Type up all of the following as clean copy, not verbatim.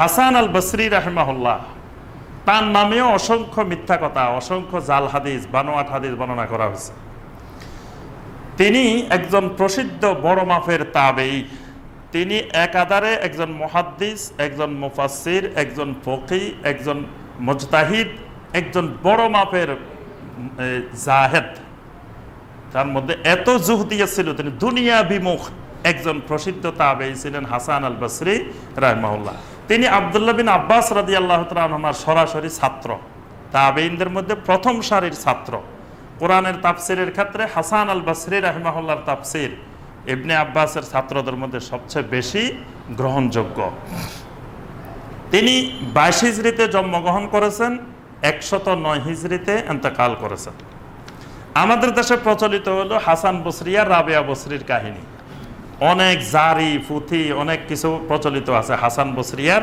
হাসান আল বসরি রাহিমাহুল্লাহ, তার নামেও অসংখ্য মিথ্যা কথা, অসংখ্য জাল হাদিস, বানোয়াট হাদিস বর্ণনা করা হয়েছে। তিনি একজন প্রসিদ্ধ বড় মাপের তাবেঈ। তিনি একাধারে একজন মুহাদ্দিস, একজন মুফাসসির, একজন ফকিহ, একজন মুজতাহিদ, একজন বড় মাপের জাহেদ। তার মধ্যে এত জুহদিয়া ছিল, তিনি দুনিয়া বিমুখ একজন প্রসিদ্ধ তাবেঈ ছিলেন হাসান আল বসরি রাহিমাহুল্লাহ। তিনি আব্দুল্লাহ বিন আব্বাস রাদিয়াল্লাহু তাআলা আনহুর সরাসরি ছাত্র, তাবেঈনদের মধ্যে প্রথম সারির ছাত্র। কোরআনের তাফসিরের ক্ষেত্রে হাসান আল বসরি রাহিমাহুল্লাহর তাফসির ইবনে আব্বাসের ছাত্রদের মধ্যে সবচেয়ে বেশি গ্রহণযোগ্য। তিনি 22 হিজরিতে জন্মগ্রহণ করেছেন, 109 হিজরিতে ইন্তেকাল করেছেন। আমাদের দেশে প্রচলিত হলো হাসান বসরি আর রাবেয়া বসরির কাহিনী। অনেক জারি পুঁথি অনেক কিছু প্রচলিত আছে হাসান বসরি আর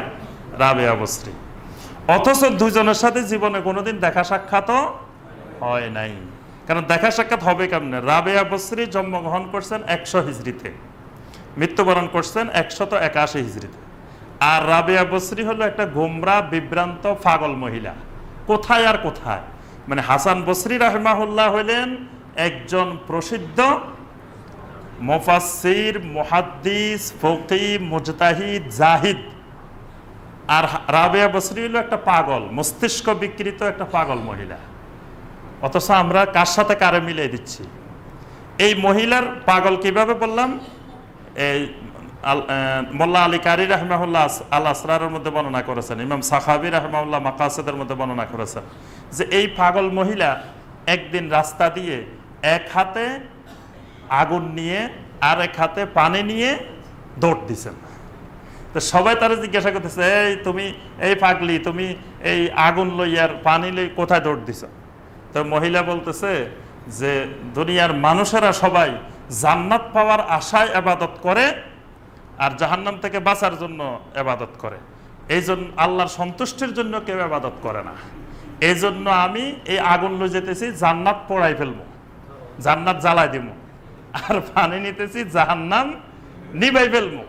রাবেয়া বসরি, অথচ দুজনের সাথে জীবনে কোনোদিন দেখা সাক্ষাৎও হয় নাই। কারণ দেখা সাক্ষাৎ হবে কেমনে? রাবেয়া বসরি জন্মগ্রহণ করছেন 100 হিজরিতে, মৃত্যুবরণ করছেন 181 হিজরিতে। আর রাবেয়া বসরি হলো একটা গোমরা বিভ্রান্ত পাগল মহিলা। কোথায় আর কোথায়, মানে হাসান বসরি রাহিমাহুল্লাহ হলেন একজন প্রসিদ্ধ মুফাসসির, মুহাদ্দিস, ফকিহ, মুজতাহিদ, জাহিদ। আর রাবেয়া বসরি হলো একটা পাগল, মস্তিষ্ক বিকৃত একটা পাগল মহিলা। অথচ আমরা কার সাথে কারে মিলিয়ে দিচ্ছি। এই মহিলার পাগল কিভাবে বললাম, এই মোল্লা আলী কারি রাহিমাহুল্লাহ আল আসরারের মধ্যে বর্ণনা করেছেন, ইমাম সাখাবী রাহিমাহুল্লাহ মাকাসিদের মধ্যে বর্ণনা করেছেন যে এই পাগল মহিলা একদিন রাস্তা দিয়ে এক হাতে আগুন নিয়ে আর এক হাতে পানি নিয়ে দৌড় দিছেন। তো সবাই তারা জিজ্ঞাসা করতেছে, এই তুমি এই পাগলি, তুমি এই আগুন লইয়ার পানি লই কোথায় দৌড় দিছ? তো মহিলা বলতেছে যে দুনিয়ার মানুষেরা সবাই জান্নাত পাওয়ার আশায় ইবাদত করে আর জাহান্নাম থেকে বাঁচার জন্য ইবাদত করে, এই জন্য আল্লাহর সন্তুষ্টির জন্য কেউ ইবাদত করে না। এই জন্য আমি এই আগুন লই যেতেছি জান্নাত পোড়াই ফেলবো, জান্নাত জ্বালাই দিব, আর পানি নিতেছি জাহান্নাম নিবাই ফেলবো।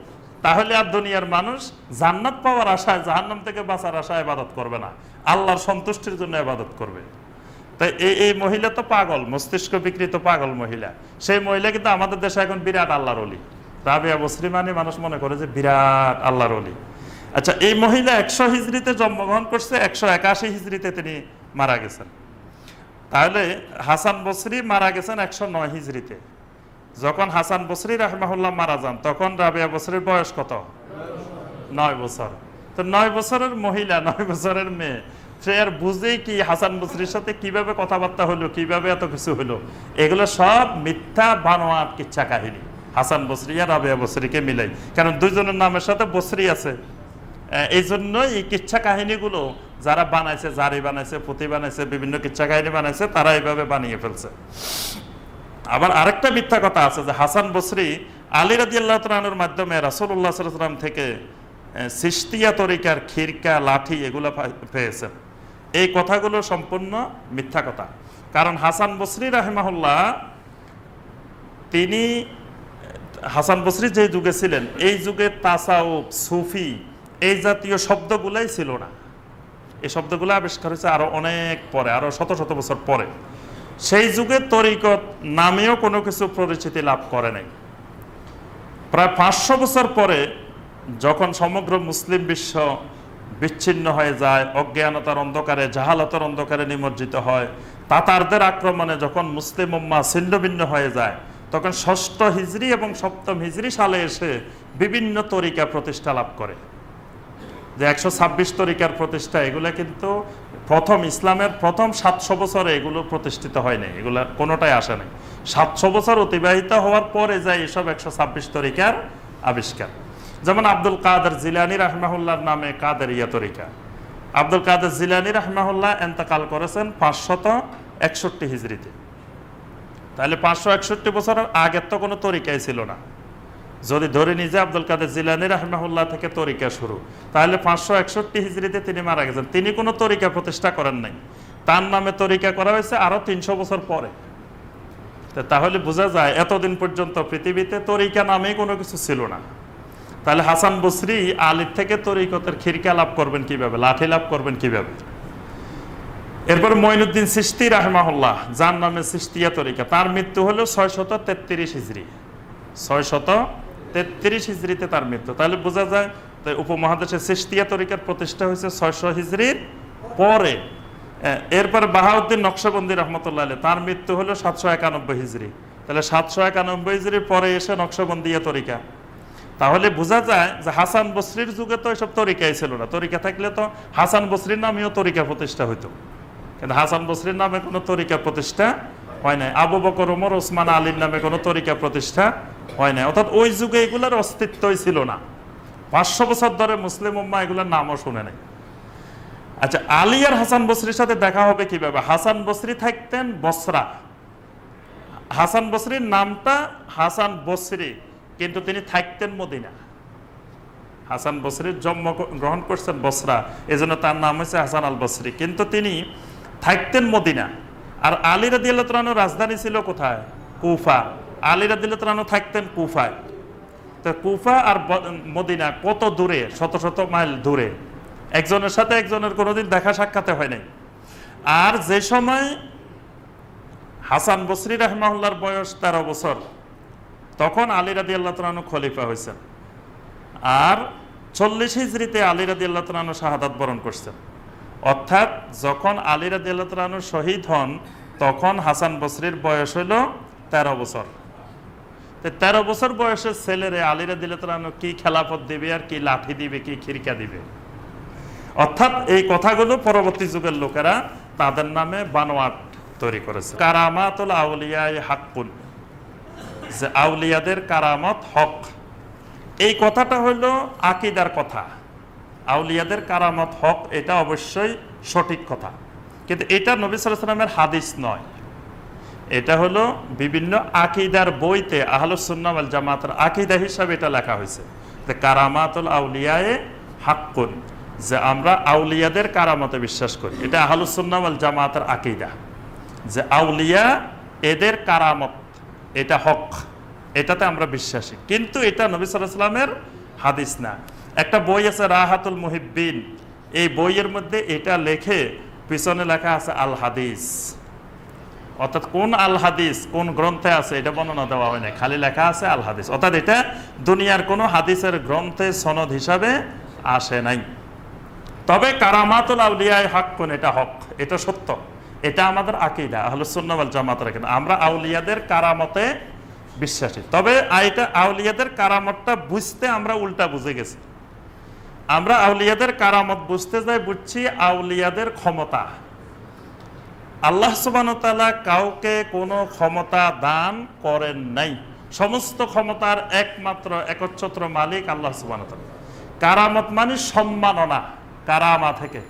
তাহলে আর দুনিয়ার মানুষ জান্নাত পাওয়ার আশায়, জাহান্নাম থেকে বাঁচার আশায় ইবাদত করবে না, আল্লাহর সন্তুষ্টির জন্য ইবাদত করবে। তাই এই মহিলা তো পাগল, মস্তিষ্ক বিকৃত পাগল মহিলা। সেই মহিলা কিন্তু আমাদের দেশে এখন বিরাট আল্লাহর ওলি। রাবেয়া বসরি মানে মানুষ মনে করে যে বিরাট আল্লাহর ওলি। আচ্ছা, এই মহিলা 100 হিজরিতে জন্মগ্রহণ করছে, 181 হিজরিতে তিনি মারা গেছেন। তাহলে হাসান বসরি মারা গেছেন 109 হিজরিতে। যখন হাসান বসরি রাহিমাহুল্লাহ মারা যান তখন রাবেয়া বসরির বয়স কত? 9 বছর। তো 9 বছরের মহিলা, 9 বছরের মেয়ে, সে আর বুঝেই কি হাসান বসরির সাথে কিভাবে কথাবার্তা হলো, কিভাবে এত কিছু হলো? এগুলো সব মিথ্যা বানোয়াট কিচ্ছা কাহিনী হাসান বসরি আর রাবেয়া বসরিকে মিলাই। কারণ দুইজনের নামের সাথে বসরি আছে, এই জন্য এই কিচ্ছা কাহিনীগুলো যারা বানাইছে, জারি বানাইছে, পুঁথি বানাইছে, বিভিন্ন কিচ্ছা কাহিনী বানাইছে, তারা এইভাবে বানিয়ে ফেলছে। আবার আরেকটা মিথ্যা কথা আছে যে হাসান বসরি আলী রাদিয়াল্লাহু তাআলা আনহুর মাধ্যমে রাসূলুল্লাহ সাল্লাল্লাহু আলাইহি ওয়াসাল্লাম থেকে সিস্তিয়া তরিকার খিরকা, লাঠি এগুলো পেয়েছেন। এই কথাগুলো সম্পূর্ণ মিথ্যা কথা। কারণ হাসান বসরি রাহিমাহুল্লাহ, তিনি হাসান বসরি যে যুগে ছিলেন এই যুগে তাসাউফ, সুফি এই জাতীয় শব্দগুলাই ছিল না। এই শব্দগুলো আবিষ্কার হয়েছে আরো অনেক পরে, আরো শত শত বছর পরে। সেই যুগে তরিকত নামেও কোনো কিছু পরিচিতি লাভ করে নাই। প্রায় 500 বছর পরে যখন সমগ্র মুসলিম বিশ্ব বিচ্ছিন্ন হয়ে যায়, অজ্ঞানতার অন্ধকারে, জাহালতার অন্ধকারে নিমজ্জিত হয়, তাতারদের আক্রমণে যখন মুসলিম উম্মাহ ছিন্নভিন্ন হয়ে যায়, তখন 6ষ্ঠ হিজরি এবং 7ম হিজরি সালে এসে বিভিন্ন তরিকা প্রতিষ্ঠা লাভ করে। যে 126 তরিকার প্রতিষ্ঠা, এগুলো কিন্তু প্রথম ইসলামের প্রথম 700 বছরে এগুলো প্রতিষ্ঠিত হয় নাই, এগুলো কোনোটাই আসে নাই। 700 বছর অতিবাহিত হওয়ার পরে যায় এসব 126 তরিকার আবিষ্কার। যেমন আব্দুল কাদের জিলানী রাহিমাহুল্লাহর নামে কাদেরিয়া তরিকা। আব্দুল কাদের জিলানী রাহিমাহুল্লাহ ইন্তেকাল করেছেন 561 হিজরিতে। তাহলে 561 বছরের আগের তো কোনো তরিকাই ছিল না। যদি ধরে নিয়ে যে আব্দুল কাদের জিলানী রাহিমাহুল্লাহ থেকে তরিকা শুরু, তাহলে 561 হিজরিতে তিনি মারা গেছেন। তিনি কোনো তরিকা প্রতিষ্ঠা করেন নাই, তার নামে তরিকা করা হয়েছে আরো 300 বছর পরে। তাহলে বোঝা যায় এতদিন পর্যন্ত পৃথিবীতে তরিকা নামে কোনো কিছু ছিল না। তাহলে হাসান বসরি আলীর থেকে তরিকতের খিরকা লাভ করবেন কিভাবে, লাঠি লাভ করবেন কিভাবে? এরপর মঈনুদ্দিন চিশতি রাহমাহুল্লাহ, যার নামে চিশতিয়া তরিকা, তার মৃত্যু হলো 633 হিজরি। 633 হিজরিতে তার মৃত্যু। তাহলে বোঝা যায় উপমহাদেশে চিশতিয়া তরিকার প্রতিষ্ঠা হয়েছে 600 হিজরির পরে। এরপর বাহাউদ্দিন নকশবন্দি রহমতুল্লাহ আলাইহি, তার মৃত্যু হলো 791 হিজরি। তাহলে 791 হিজরির পরে এসে নকশবন্দিয়া তরিকা। তাহলে বোঝা যায় যে হাসান বসরির যুগে তো এসব তরিকাই ছিল না। তরিকা থাকলে তো হাসান বসরির নামেও তরিকা প্রতিষ্ঠা হইতো, কিন্তু হাসান বসরির নামে কোনো তরিকা প্রতিষ্ঠা হয় নাই। আবু বকর, ওমর, ওসমান, আলীর নামে কোনো তরিকা প্রতিষ্ঠা হয় নাই। অর্থাৎ ওই যুগে এগুলোর অস্তিত্বই ছিল না। 500 বছর ধরে মুসলিম উম্মাহ এগুলোর নামও শুনে নাই। আচ্ছা, আলী আর হাসান বসরির সাথে দেখা হবে কিভাবে? হাসান বসরি থাকতেন বসরা। হাসান বসরির নামটা হাসান বসরি, কিন্তু তিনি থাকতেন মদিনা। হাসান বসরির জন্ম গ্রহণ করছেন বসরা, এজন্য তার নাম হয়েছে হাসান আল বসরি, কিন্তু তিনি থাকতেন মদিনা। আর আলী রাদিয়াল্লাহু তাআলা রাজধানী ছিল কোথায়? কুফা। আলী রাদিয়াল্লাহু তাআলা থাকতেন কুফায়। তো কুফা আর মদিনা কত দূরে? শত শত মাইল দূরে। একজনের সাথে একজনের কোনোদিন দেখা সাক্ষাতে হয় নাই। আর যে সময় হাসান বসরি রাহমাহুল্লাহর বয়স 13 বছর, তখন আলী রাদিয়াল্লাহু তাআলা খলিফা হয়েছেন। আর 40 হিজরিতে আলী রাদিয়াল্লাহু তাআলা শাহাদাত বরণ করছেন। অর্থাৎ যখন আলী রাদিয়াল্লাহু তাআলা শহীদ হন, তখন হাসান বসরির বয়স হইল 13 বছর। 13 বছর বয়সের ছেলেরে আলী রাদিয়াল্লাহু তাআলা কি খেলাফত দিবে, আর কি লাঠি দিবে, কি খিরকা দিবে? অর্থাৎ এই কথাগুলো পরবর্তী যুগের লোকেরা তাদের নামে বানোয়াট তৈরি করেছে। কারামাতুল আউলিয়ায় হাক্কুন, যে আউলিয়াদের কারামত হক, এই কথাটা হলো আকীদার কথা। আউলিয়াদের কারামত হক, এটা অবশ্যই সঠিক কথা, কিন্তু এটা নবী সাল্লাল্লাহু আলাইহি ওয়াসাল্লামের হাদিস নয়। এটা হলো বিভিন্ন আকীদার বইতে আহলুস সুন্নাহ ওয়াল জামাতের আকীদা হিসাবে এটা লেখা হয়েছে যে কারামাতুল আউলিয়ায়ে হাক্কুন, যে আমরা আউলিয়াদের কারামতে বিশ্বাস করি। এটা আহলুস সুন্নাহ ওয়াল জামাতের আকীদা, যে আউলিয়া এদের কারামত এটা হক, এটাতে আমরা বিশ্বাসী। কিন্তু এটা নবী সাল্লাল্লাহু আলাইহি ওয়াসাল্লামের হাদিস না। একটা বই আছে রাহাতুল মুহিব্বিন, এই বইয়ের মধ্যে এটা লেখে, পিছনে লেখা আছে আল হাদিস। অর্থাৎ কোন আল হাদিস কোন গ্রন্থে আছে এটা বর্ণনা দেওয়া হয় না, খালি লেখা আছে আল হাদিস। অর্থাৎ এটা দুনিয়ার কোনো হাদিসের গ্রন্থে সনদ হিসাবে আসে নাই। তবে কারামাতুল আউলিয়ায়ে হাক্কুন, এটা হক, এটা সত্য, এটা আমাদের আকীদা আহলুস সুন্নাহ ওয়াল জামাতের আকীদা। আমরা আউলিয়াদের কারামতে বিশ্বাসী। তবে এটা আউলিয়াদের কারামতটা বুঝতে আমরা উল্টা বুঝে গেছি। আমরা আউলিয়াদের কারামত বুঝতে যাই বুঝছি আউলিয়াদের ক্ষমতা। আল্লাহ সুবহানাহু ওয়া তাআলা কাউকে কোনো ক্ষমতা দান করেন নাই। সমস্ত ক্ষমতার একমাত্র একচ্ছত্র মালিক আল্লাহ সুবহানাহু ওয়া তাআলা। কারামত মানে সম্মাননা, কারামা থেকে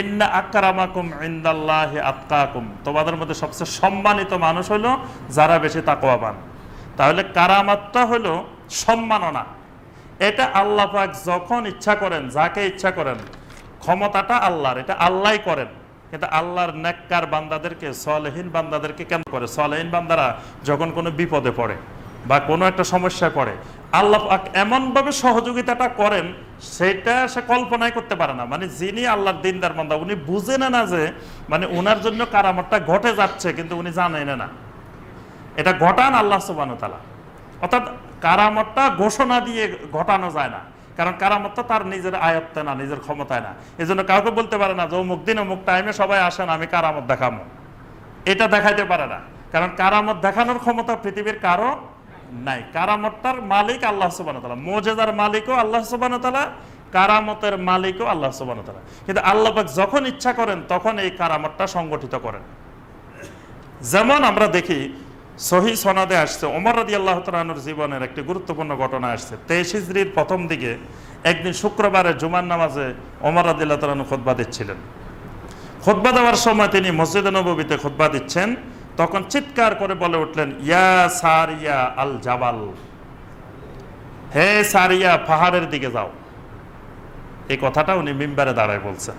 ইন্না আকরামাকুম ইনদাল্লাহি আতকাকুম, তোমাদের মধ্যে সবচেয়ে সম্মানিত মানুষ হলো যারা বেশি তাকওয়াবান। তাহলে কারামাতটা হলো সম্মাননা। এটা আল্লাহ পাক যখন ইচ্ছা করেন, যাকে ইচ্ছা করেন, ক্ষমতাটা আল্লাহর, এটা আল্লাহই করেন। কিন্তু আল্লাহর নেককার বান্দাদেরকে, সালেহীন বান্দাদেরকে কেন করে? সালেহীন বান্দারা যখন কোনো বিপদে পড়ে বা কোনো একটা সমস্যায় পড়ে, আল্লাহ পাক এমনভাবে সহযোগিতাটা করেন সেটা সে কল্পনাই করতে পারে না। মানে যিনি আল্লাহর দিনদার বান্দা, উনি বুঝেন না যে মানে ওনার জন্য কারামতটা ঘটে যাচ্ছে, কিন্তু উনি জানেন না এটা ঘটান আল্লাহ সুবহানাহু ওয়া তাআলা। অর্থাৎ কারামতটা ঘোষণা দিয়ে ঘটানো যায় না, কারণ কারামতটা তার নিজের আয়ত্তে না, নিজের ক্ষমতায় না। এই জন্য কাউকে বলতে পারে না যে অমুক দিন অমুক টাইমে সবাই আসেন আমি কারামত দেখাবো, এটা দেখাইতে পারে না। কারণ কারামত দেখানোর ক্ষমতা পৃথিবীর কারো নাই। কারামতটার মালিক আল্লাহ সুবহানাহু ওয়া তাআলা, মুজিজার মালিকও আল্লাহ সুবহানাহু ওয়া তাআলা, কারামতের মালিকও আল্লাহ সুবহানাহু ওয়া তাআলা। কিন্তু আল্লাহ পাক যখন ইচ্ছা করেন তখন এই কারামতটা সংগঠিত করেন। যেমন আমরা দেখি সহি সনদে আসছে, ওমর রাদিয়াল্লাহু তাআলা আনহুর জীবনের একটি গুরুত্বপূর্ণ ঘটনা আসছে। 23 হিজরির প্রথম দিকে একদিন শুক্রবারে জুমার নামাজে ওমর রাদিয়াল্লাহু তাআলা আনহু খুতবা দিচ্ছিলেন। খুতবা দেওয়ার সময় তিনি মসজিদে নববীতে খুতবা দিচ্ছেন, তখন চিৎকার করে বলে উঠলেন, ইয়া সারিয়া আল জাবাল, হে সারিয়া পাহাড়ের দিকে যাও। এই কথাটা উনি মিম্বারে দাঁড়ায় বলছেন।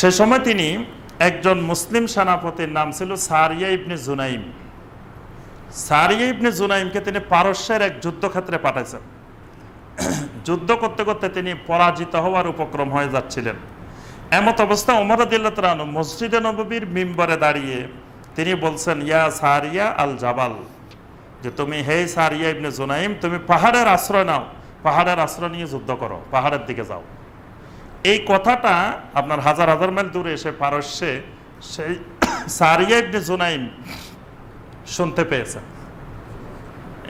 সে সময় তিনি একজন মুসলিম সেনাপতির নাম ছিল সারিয়া ইবনে জুনাইম। সারিয়া ইবনে জুনাইমকে তিনি পারস্যের এক যুদ্ধক্ষেত্রে পাঠাইছেন। যুদ্ধ করতে করতে তিনি পরাজিত হওয়ার উপক্রম হয়ে যাচ্ছিলেন। এমত অবস্থা ওমর রাদিয়াল্লাহু তাআলা আনহু মসজিদে নববীর মিম্বরে দাঁড়িয়ে তিনি বলছেন, ইয়া সারিয়া আল জাবাল, যে তুমি হে সারিয়া ইবনে জুনাইম, তুমি পাহাড়ের আশ্রয় নাও, পাহাড়ের আশ্রয় নিয়ে যুদ্ধ করো, পাহাড়ের দিকে যাও। এই কথাটা আপনার হাজার হাজার মাইল দূরে এসে পারস্যে সেই সারিয়া ইবনে জুনাইম শুনতে পেয়েছেন।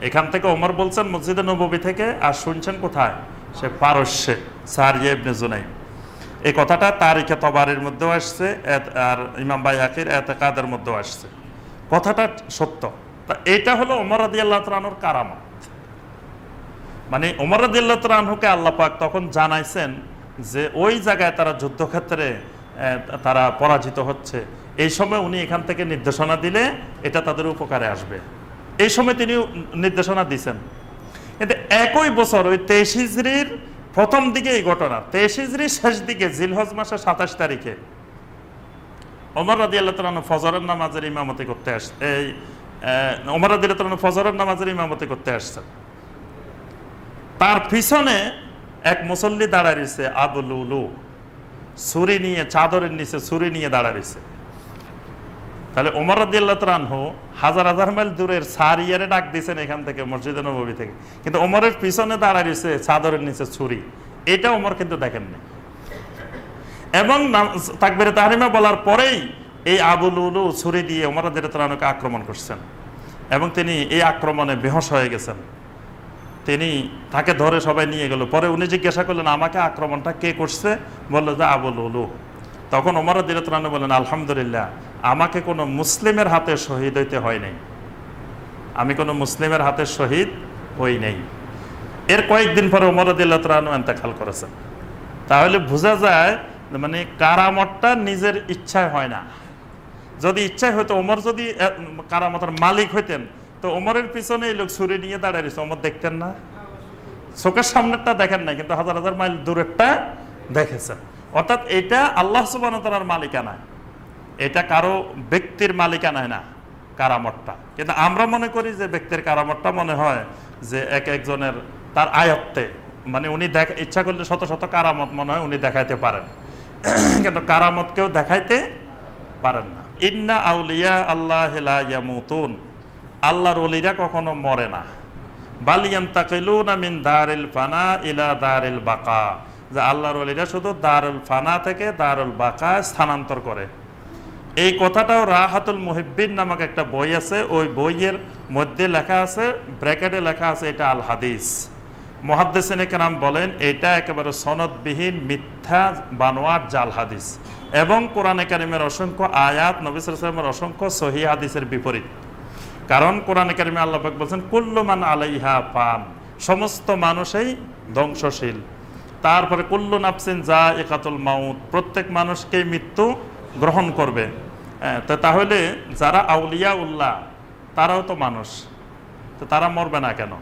এখান থেকে ওমর বলছেন মসজিদে নববী থেকে, আর শুনছেন কোথায়? সে পারস্যে, সারিয়া ইবনে জুনাইম। এই কথাটা তারিখে তবারির মধ্যেও আসছে, আর ইমাম বাইহাকির এতেকাদের মধ্যেও আসছে। কথাটা সত্য। তা এটা হলো ওমর রাদিয়াল্লাহু তাআলা আনহুর কারামত। মানে ওমর রাদিয়াল্লাহু তাআলা আনহুকে আল্লাহ পাক তখন জানাইছেন যে ওই জায়গায় তারা যুদ্ধক্ষেত্রে তারা পরাজিত হচ্ছে, এই সময় উনি এখান থেকে নির্দেশনা দিলে এটা তাদের উপকারে আসবে, এই সময় তিনি নির্দেশনা দিয়েছেন। কিন্তু একই বছর ওই 23 হিজরির প্রথম দিকে এই ঘটনা, 23 হিজরির শেষ দিকে জিলহজ মাসের 27 তারিখে ওমর রাদিয়াল্লাহু তাআলা আনহু ফজরের নামাজের ইমামতি করতে আসছে। ওমর রাদিয়াল্লাহু তাআলা আনহু ফজরের নামাজের ইমামতি করতে আসছেন। তার পিছনে এক মুসল্লি দাঁড়ায় রয়েছে, আবু লুলু, ছুরি নিয়ে, চাদরের নিচে ছুরি নিয়ে দাঁড়ায় রয়েছে। তাহলে ওমর রাদিয়াল্লাহু তাআলা আনহু হাজার হাজার মাইল দূরের সারিয়ারে ডাক দিয়েছেন এখান থেকে, মসজিদে নববী থেকে, কিন্তু ওমরের পিছনে দাঁড়ায় রয়েছে চাদরের নিচে ছুরি। এটা ওমর কিন্তু দেখেননি। এবং তাকবীরে তাহরিমা বলার পরেই এই আবু লুলু ছুরি দিয়ে ওমর রাদিয়াল্লাহু তাআলা আনহুকে আক্রমণ করছেন, এবং তিনি এই আক্রমণে বেহুঁশ হয়ে গেছেন। তিনি তাকে ধরে সবাই নিয়ে গেল। পরে উনি জিজ্ঞাসা করলেন, আমাকে আক্রমণটা কে করছে? বললো যে আবু লুলু। তখন ওমর রাদিয়াল্লাহু তাআলা বললেন, আলহামদুলিল্লাহ, আমাকে কোনো মুসলিমের হাতে শহীদ হইতে হয় নাই, আমি কোনো মুসলিমের হাতে শহীদ হই নাই। এর কয়েকদিন পরে ওমর রাদিয়াল্লাহু তাআলা ইন্তেকাল করেছেন। তাহলে বোঝা যায় মানে কারামতটা নিজের ইচ্ছায় হয় না। যদি ইচ্ছায় হইতো, ওমর যদি কারামতের মালিক হইতেন, তো ওমরের পিছনে এই লোক ছুরি নিয়ে দাঁড়িয়ে রয়েছে, ওমর দেখতেন না? চোখের সামনেরটা দেখেন নাই, কিন্তু হাজার হাজার মাইল দূরেরটা দেখেছেন। অর্থাৎ এটা আল্লাহ সুবহানাহু ওয়া তাআলার মালিকানা, এটা কারো ব্যক্তির মালিকানায় না কারামতটা। কিন্তু আমরা মনে করি যে ব্যক্তির কারামতটা মনে হয় যে একজনের তার আয়ত্তে, মানে উনি ইচ্ছা করলে শত শত কারামত মনে হয় উনি দেখাইতে পারেন, কিন্তু কারামত কেউ দেখাইতে পারেন না। ইন্না আউলিয়া আল্লাহ লা ইয়ামুতুন, আল্লাহর ওলিরা কখনো মরে না। বাল ইয়ান্তাকিলুনা মিন দারিল ফানা ইলা দারিল বাকা, যে আল্লাহর ওলিরা শুধু দারুল ফানা থেকে দারুল বাকা স্থানান্তর করে। এই কথাটাও রাহাতুল মুহিব্বিন নামক একটা বই আছে, ওই বইয়ের মধ্যে লেখা আছে, ব্র্যাকেটে লেখা আছে এটা আল হাদিস। মুহাদ্দিসিনে কেরাম বলেন এটা একেবারে সনদবিহীন মিথ্যা বানোয়াট জাল হাদিস, এবং কোরআনে কারিমের অসংখ্য আয়াত, নবী সাল্লাল্লাহু আলাইহি ওয়াসাল্লামের অসংখ্য সহিহ হাদিসের বিপরীত। কারণ কোরআনে কারিমে আল্লাহ পাক বলেন কুল্লু মান আলাইহা ফান, সমস্ত মানুষই ধ্বংসশীল। তারপরে কুল্লু নাফসিন যায়িকাতুল মাউত, প্রত্যেক মানুষকে মৃত্যু গ্রহণ করবে। তো তাহলে যারা আউলিয়া উল্লাহ তারাও তো মানুষ, তো তারা মরবে না কেন?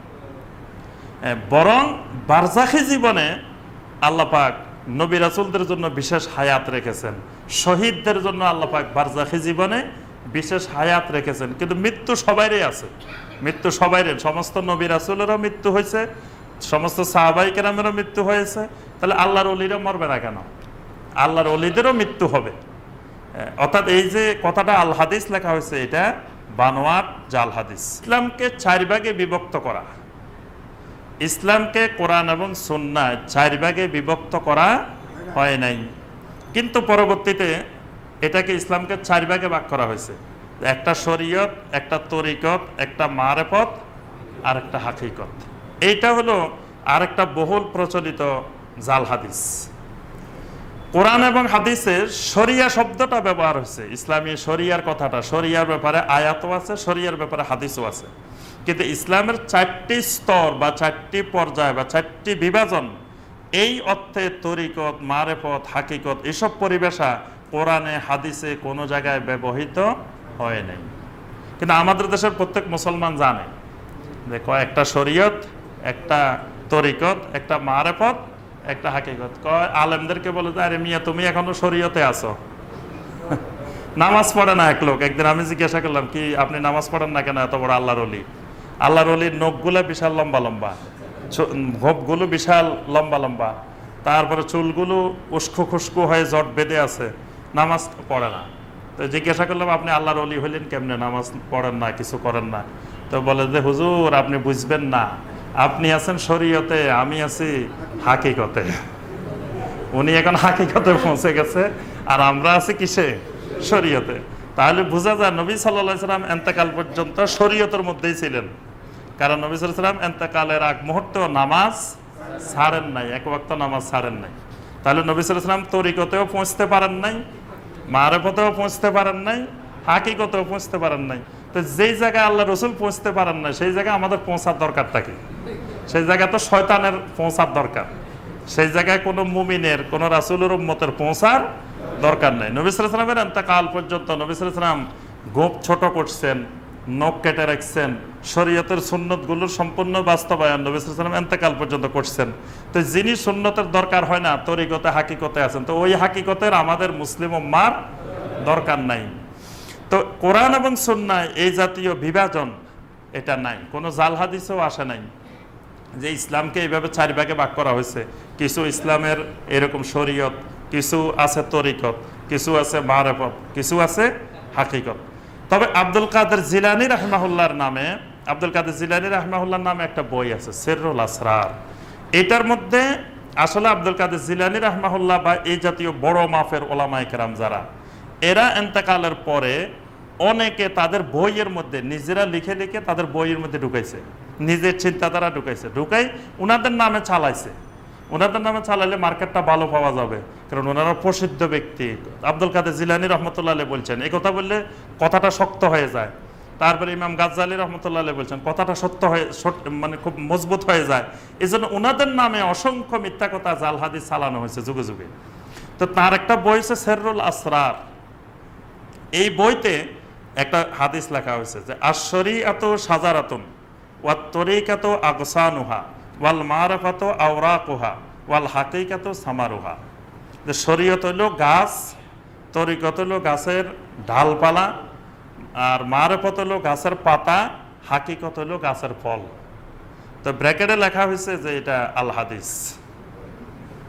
বরং বারজাখী জীবনে আল্লাহ পাক নবী রাসূলদের জন্য বিশেষ হায়াত রেখেছেন, শহীদদের জন্য আল্লাহ পাক বারজাখী জীবনে বিশেষ হায়াত রেখেছেন। কিন্তু মৃত্যু সবাইরই আছে, মৃত্যু সবাইরে, সমস্ত নবী রাসূলেরও মৃত্যু হয়েছে, সমস্ত সাহাবায়ে কেরামেরও মৃত্যু হয়েছে। তাহলে আল্লাহর ওলিরা মরবে না কেন? আল্লাহর ওলিদেরও মৃত্যু হবে। অর্থাৎ এই যে কথাটা আল হাদিস লেখা হয়েছে, এটা বানোয়াট জাল হাদিস। ইসলামকে 4 ভাগে বিভক্ত করা, ইসলামকে কোরআন এবং সুন্নাহ 4 ভাগে বিভক্ত করা হয় নাই, কিন্তু পরবর্তীতে এটাকে ইসলামকে 4 ভাগে ভাগ করা হয়েছে। একটা শরীয়ত, একটা তরিকত, একটা মারেফত, আর একটা হাকিকত। এইটা হলো আরেকটা বহুল প্রচলিত জাল হাদিস। কোরআন এবং হাদিসে শরিয়া শব্দটা ব্যবহার হয়েছে, ইসলামী শরিয়ার কথাটা, শরিয়ার ব্যাপারে আয়াতও আছে, শরিয়ার ব্যাপারে হাদিসও আছে। কিন্তু ইসলামের 4টি স্তর বা 4টি পর্যায় বা 4টি বিভাজন, এই অর্থে তরিকত, মারেফত, হাকিকত এসব পরিভাষা কোরআনে হাদিসে কোনো জায়গায় ব্যবহৃত হয় নাই। কিন্তু আমাদের দেশের প্রত্যেক মুসলমান জানে যে একটা শরীয়ত, একটা তরিকত, একটা মারেফত, একটা হাকিকত। আলেমদেরকে বলে যে আরে মিয়া তুমি এখনো শরীয়তে আছো, নামাজ পড়ে না এক লোক। একদিন আমি জিজ্ঞাসা করলাম, কি আপনি নামাজ পড়েন না কেন? এত বড় আল্লাহর ওলি, আল্লাহর ওলির নখগুলা বিশাল লম্বা লম্বা, গোপগুলো বিশাল লম্বা লম্বা, তারপরে চুলগুলো উস্কো খুস্কো হয়ে জট বেঁধে আছে, নামাজ পড়ে না। তো জিজ্ঞাসা করলাম আপনি আল্লাহর ওলি হইলেন কেমনে, নামাজ পড়েন না, কিছু করেন না? তো বলে যে হুজুর আপনি বুঝবেন না, আপনি আছেন শরীয়তে, আমি আছি হাকিকতে। উনি এখন হাকিকতে পৌঁছে গেছে, আর আমরা আছি কিসে? শরীয়তে। তাহলে বোঝা যায় নবী সাল্লাল্লাহু আলাইহি সাল্লাম এন্তেকাল পর্যন্ত শরীয়তের মধ্যেই ছিলেন, কারণ নবী সাল্লাল্লাহু আলাইহি সাল্লাম এন্তেকালের আগ মুহূর্তে নামাজ ছাড়েন নাই, এক ওয়াক্ত নামাজ ছাড়েন নাই। তাহলে নবী সাল্লাল্লাহু আলাইহি সাল্লাম তরিকতেও পৌঁছতে পারেন নাই, মারেফতেও পৌঁছতে পারেন নাই, হাকিকতেও পৌঁছতে পারেন নাই। তো যেই জায়গায় আল্লাহ রসুল পৌঁছতে পারেন না, সেই জায়গায় আমাদের পৌঁছার দরকারটা কি? সেই জায়গায় তো শয়তানের পৌঁছার দরকার, সেই জায়গায় কোনো মুমিনের, কোনো রাসূলের উম্মতের পৌঁছার দরকার নাই। নবী সাল্লাল্লাহু আলাইহি সাল্লামের এন্তেকাল পর্যন্ত নবী সাল্লাল্লাহু আলাইহি সাল্লাম গোঁফ ছোট করছেন, নখ কেটে রাখছেন, শরীয়তের সুন্নতগুলোর সম্পূর্ণ বাস্তবায়ন নবী সাল্লাল্লাহু আলাইহি সাল্লাম এন্তেকাল পর্যন্ত করছেন। তো যিনি সুন্নতের দরকার হয় না, তরিকতে হাকিকতে আছেন, তো ওই হাকিকতের আমাদের মুসলিম উম্মার দরকার নাই। তো কোরআন এবং সুন্নাহ এই জাতীয় বিভাজন এটা নাই, কোনো জাল হাদিসেও আসে নাই যে ইসলামকে এইভাবে চার ভাগে ভাগ করা হয়েছে। কিছু ইসলামের এরকম শরীয়ত, কিছু আছে তরিকত, কিছু আছে মারেফত, কিছু আছে হাকিকত। তবে আব্দুল কাদের জিলানী রাহমাহুল্লাহর নামে, আব্দুল কাদের জিলানী রাহমাহুল্লাহর নামে একটা বই আছে সিররুল আসরার। এটার মধ্যে আসলে আব্দুল কাদের জিলানী রাহমাহুল্লাহ বা এই জাতীয় বড় মাপের ওলামায়ে কেরাম যারা, এরা এন্তেকালের পরে অনেকে তাদের বইয়ের মধ্যে নিজেরা লিখে লিখে তাদের বইয়ের মধ্যে ঢুকাইছে, নিজের চিন্তাধারা ঢুকাইছে, ঢুকাই ওনাদের নামে চালাইছে। ওনাদের নামে চালাইলে মার্কেটটা ভালো পাওয়া যাবে, কারণ ওনারা প্রসিদ্ধ ব্যক্তি। আব্দুল কাদের জিলানী রহমতুল্লাহ আলাইহি বলছেন, এই কথা বললে কথাটা শক্ত হয়ে যায়। তারপরে ইমাম গাজ্জালী রহমতুল্লাহ আলাইহি বলছেন কথাটা সত্য হয়ে, মানে খুব মজবুত হয়ে যায়। এই জন্য ওনাদের নামে অসংখ্য মিথ্যা কথা, জাল হাদিস চালানো হয়েছে যুগে যুগে। তো তার একটা বই হচ্ছে সিররুল আসরার। এই বইতে একটা হাদিস লেখা হয়েছে যে আশ-শরীআতু শাজারাতুন ওয়াত তরিকাতু আগসানুহা ওয়াল মারিফাতু আওরাকুহা ওয়াল হাকিকাতু সামারুহা। যে শরীয়ত হলো গাছ, তরিকত হলো গাছের ডালপালা, আর মারিফত হলো গাছের পাতা, হাকিকত হলো গাছের ফল। তো ব্র্যাকেটে লেখা হয়েছে যে এটা আল হাদিস।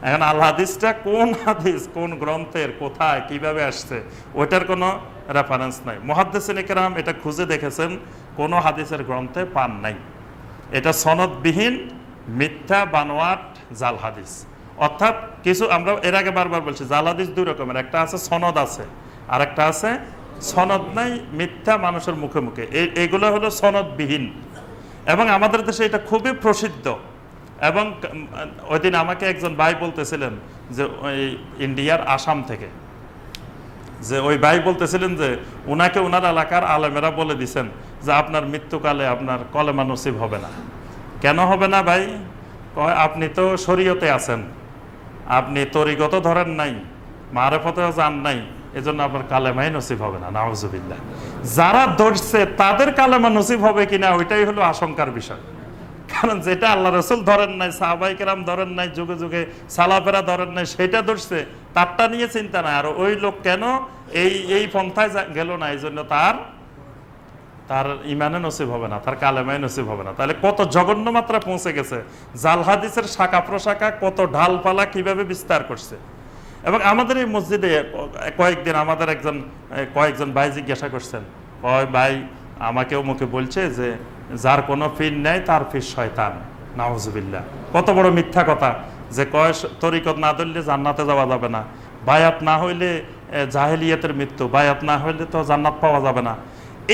এখন আল হাদিসটা কোন হাদিস, কোন গ্রন্থের, কোথায়, কিভাবে আসছে, ওইটার কোনো রেফারেন্স নাই। মুহাদ্দিসিনে কেরাম এটা খুঁজে দেখেছেন, কোনো হাদিসের গ্রন্থে পান নাই। এটা সনদবিহীন মিথ্যা বানোয়াট জাল হাদিস। অর্থাৎ কিছু, আমরা এর আগে বারবার বলছি, জাল হাদিস দুই রকমের, একটা আছে সনদ আছে, আর একটা আছে সনদ নাই, মিথ্যা মানুষের মুখে মুখে। এইগুলো হলো সনদবিহীন, এবং আমাদের দেশে এটা খুবই প্রসিদ্ধ। এবং ওই দিন আমাকে একজন ভাই বলতেছিলেন যে ওই ইন্ডিয়ার আসাম থেকে, যে ওই ভাই বলতেছিলেন যে ওনাকে ওনার এলাকার আলেমেরা বলে দিছেন যে আপনার মৃত্যুকালে আপনার কলেমা নসিব হবে না। কেন হবে না ভাই? কয় আপনি তো শরীয়তে আছেন, আপনি তরিগত ধরেন নাই, মারেফতেও যান নাই, এজন্য আপনার কালেমাই নসিব হবে না। নাউজুবিল্লাহ। যারা ধরছে তাদের কালেমা নসিব হবে কিনা ওইটাই হলো আশঙ্কার বিষয়। কারণ যেটা আল্লাহ রসুল ধরেন নাই, সাহাবায়ে কেরাম ধরেন নাই, যুগে যুগে সালাফেরা ধরেন নাই, সেটা ধরছে, তারটা নিয়ে চিন্তা নাই। আর ওই লোক কেন এই পন্থায় গেল না, এই জন্য তার ইমানে নসিব হবে না, তার কালেমায় নসিব হবে না। তাহলে কত জঘন্য মাত্রা পৌঁছে গেছে, জাল হাদিসের শাখা প্রশাখা কত ঢালপালা কিভাবে বিস্তার করছে। এবং আমাদের এই মসজিদে কয়েকদিন আমাদের কয়েকজন ভাই জিজ্ঞাসা করছেন, কয় ভাই আমাকেও মুখে বলছে যে যার কোনো ফির নেই তার ফির শয়তান। নাউজুবিল্লাহ। কত বড় মিথ্যা কথা, যে কয় তরিকত না ধরলে জান্নাতে যাওয়া যাবে না, বায়াত না হইলে জাহেলিয়াতের মৃত্যু, বায়াত না হইলে তো জান্নাত পাওয়া যাবে না।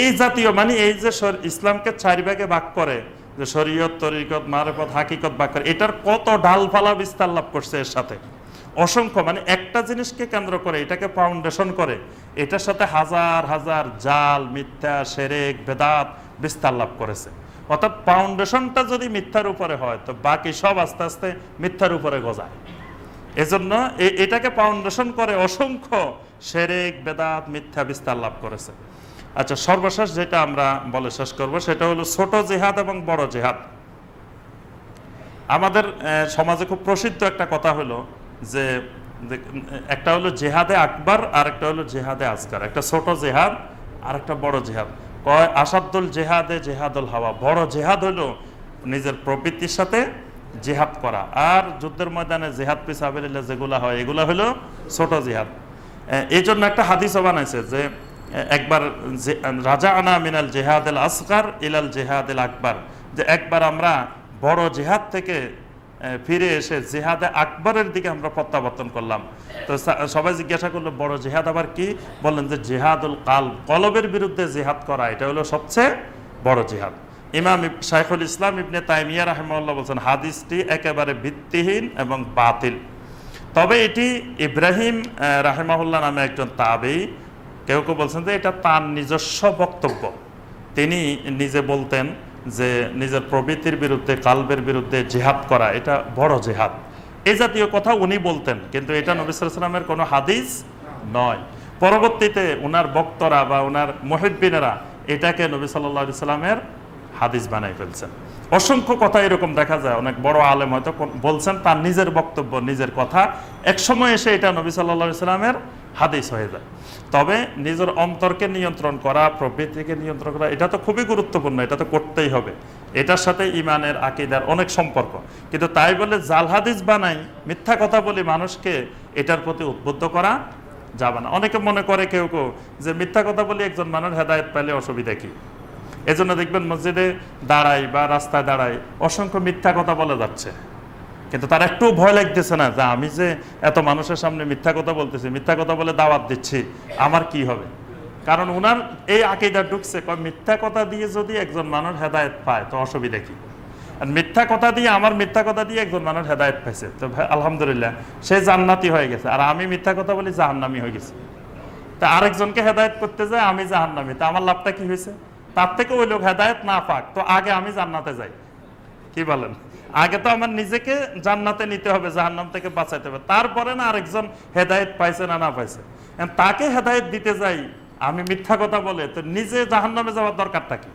এই জাতীয়, মানে এই যে ইসলামকে চার ভাগে ভাগ করে, যে শরীয়ত, তরিকত, মারিফত, হাকিকত ভাগ করে, এটার কত ডালপালা বিস্তার লাভ করছে এর সাথে অসংখ্য। মানে একটা জিনিসকে কেন্দ্র করে, এটাকে ফাউন্ডেশন করে, এটার সাথে হাজার হাজার জাল, মিথ্যা, শিরক, বেদাত বিস্তার লাভ করেছে। অর্থাৎ ফাউন্ডেশনটা যদি মিথ্যার উপরে হয়, তো বাকি সব আস্তে আস্তে মিথ্যার উপরে গজায়। এজন্য এটাকে ফাউন্ডেশন করে অসংখ্য শিরক, বেদাত, মিথ্যা বিস্তার লাভ করেছে। আচ্ছা, সর্বশেষ যেটা আমরা বলে শেষ করব সেটা হলো ছোট জিহাদ এবং বড় জিহাদ। আমাদের সমাজে খুব প্রসিদ্ধ একটা কথা হলো যে একটা হলো জেহাদে আকবর আর একটা হলো জেহাদে আসগার। একটা ছোট জেহাদ আর একটা বড় জেহাদ। কয় আসাদুল জেহাদে জেহাদুল হাওয়া। বড় জেহাদ হলো নিজের প্রবৃত্তির সাথে জিহাদ করা। আর যুদ্ধের ময়দানে জিহাদ ফি সাবিলিল্লাহ যেগুলা হয় এগুলা হলো ছোট জিহাদ। এই জন্য একটা হাদিসও বানাইছে যে একবার রাজা আনা মিনাল জিহাদ আসগার ইলাল জিহাদ আকবার, যে একবার আমরা বড় জিহাদ থেকে ফিরে এসে জিহাদে আকবরের দিকে আমরা প্রত্যাবর্তন করলাম। তো সবাই জিজ্ঞাসা করলো বড় জিহাদ আবার কি? বললেন যে জিহাদুল কলবের বিরুদ্ধে জিহাদ করা, এটা হলো সবচেয়ে বড় জিহাদ। ইমাম শাইখুল ইসলাম ইবনে তাইমিয়া রাহিমাহুল্লাহ বলছেন হাদিসটি একেবারে ভিত্তিহীন এবং বাতিল। তবে এটি ইব্রাহিম রাহিমাহুল্লাহ নামে একজন তাবেঈ, কেউ কেউ বলছেন যে এটা তার নিজস্ব বক্তব্য। তিনি নিজে বলতেন যে নিজের প্রবৃত্তির বিরুদ্ধে, কালবের বিরুদ্ধে জিহাদ করা এটা বড় জিহাদ, এই জাতীয় কথা উনি বলতেন, কিন্তু এটা নবী সাল্লাল্লাহু আলাইহি ওয়াসাল্লামের কোনো হাদিস নয়। পরবর্তীতে ওনার বক্তরা বা ওনার মুহিব্বিনেরা এটাকে নবী সাল্লাল্লাহু আলাইহি ওয়াসাল্লামের হাদিস বানাই ফেলছেন। অসংখ্য কথা এরকম দেখা যায়, অনেক বড় আলেম হয়তো বলছেন তার নিজের বক্তব্য, নিজের কথা, একসময় এসে এটা নবী সাল্লাল্লাহু আলাইহি ওয়াসাল্লামের হাদিস হয়ে যায়। তবে নিজের অন্তরকে নিয়ন্ত্রণ করা, প্রবৃত্তিকে নিয়ন্ত্রণ করা, এটা তো খুবই গুরুত্বপূর্ণ, এটা তো করতেই হবে। এটার সাথে ইমানের, আকীদার অনেক সম্পর্ক। কিন্তু তাই বলে জাল হাদিস বানাই, মিথ্যা কথা বলি মানুষকে এটার প্রতি উদ্বুদ্ধ করা যাবে না। অনেকে মনে করে কেউ কেউ যে মিথ্যা কথা বলি একজন মানুষ হেদায়েত পাইলে অসুবিধা কি? এজন্য দেখবেন মসজিদে দাঁড়ায় বা রাস্তায় দাঁড়ায় অসংখ্য মিথ্যা কথা বলে যাচ্ছে, কিন্তু তার একটু ভয় লাগতেছে না যে আমি যে এত মানুষের সামনে মিথ্যা কথা বলতেছি, মিথ্যা কথা বলে দাওয়াত দিচ্ছি, আমার কি হবে? কারণ উনার এই আকীদা ঢুকছে, মিথ্যা কথা দিয়ে যদি একজন মানুষ হেদায়েত পায় তো অসুবিধা কি? আর মিথ্যা কথা দিয়ে, আমার মিথ্যা কথা দিয়ে একজন মানুষ হেদায়েত পাইছে, তো ভাই আলহামদুলিল্লাহ সে জান্নাতি হয়ে গেছে, আর আমি মিথ্যা কথা বলি জাহান্নামী হয়ে গেছি। তা আরেকজনকে হেদায়েত করতে যায় আমি জাহান্নামী, তা আমার লাভটা কি হয়েছে? তার থেকে ওই লোক হেদায়েত না পাক, তো আগে আমি জান্নাতে যাই, কি বলেন? আগে তো আমার নিজেকে জান্নাতে নিতে হবে, জাহান্নাম থেকে বাঁচাইতে হবে, তারপরে না আরেকজন হেদায়েত পাইছে না পাইছে তাকে হেদায়েত দিতে যাই আমি মিথ্যা কথা বলে, তো নিজে জাহান্নামে যাওয়ার দরকারটা কি?